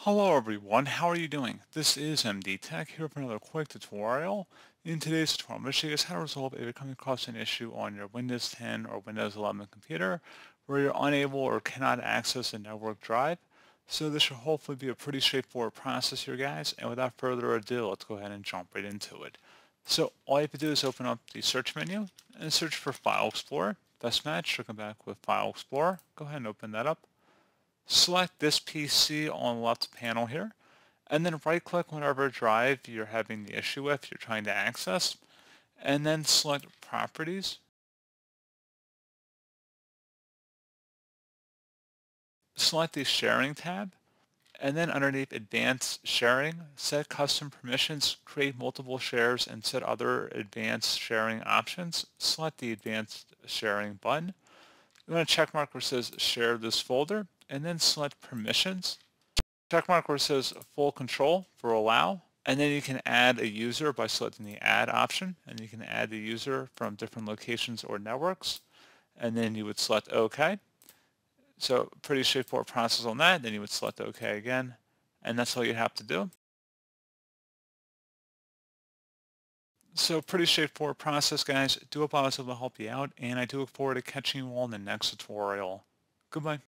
Hello everyone, how are you doing? This is MD Tech here for another quick tutorial. In today's tutorial, I'm going to show you guys how to resolve if you're coming across an issue on your Windows 10 or Windows 11 computer where you're unable or cannot access a network drive. So this should hopefully be a pretty straightforward process here, guys. And without further ado, let's go ahead and jump right into it. So all you have to do is open up the search menu and search for File Explorer. Best match, should come back with File Explorer. Go ahead and open that up. Select this PC on the left panel here, and then right-click on whatever drive you're having the issue with, you're trying to access, and then select Properties. Select the Sharing tab, and then underneath Advanced Sharing, set custom permissions, create multiple shares, and set other advanced sharing options. Select the Advanced Sharing button. You want to check mark where it says Share this folder, and then select Permissions. Check mark where it says full control for allow, and then you can add a user by selecting the add option, and you can add the user from different locations or networks, and then you would select OK. So pretty straightforward process on that. Then you would select OK again, and that's all you have to do. So pretty straightforward process, guys. Do hope I was able to help you out, and I do look forward to catching you all in the next tutorial. Goodbye.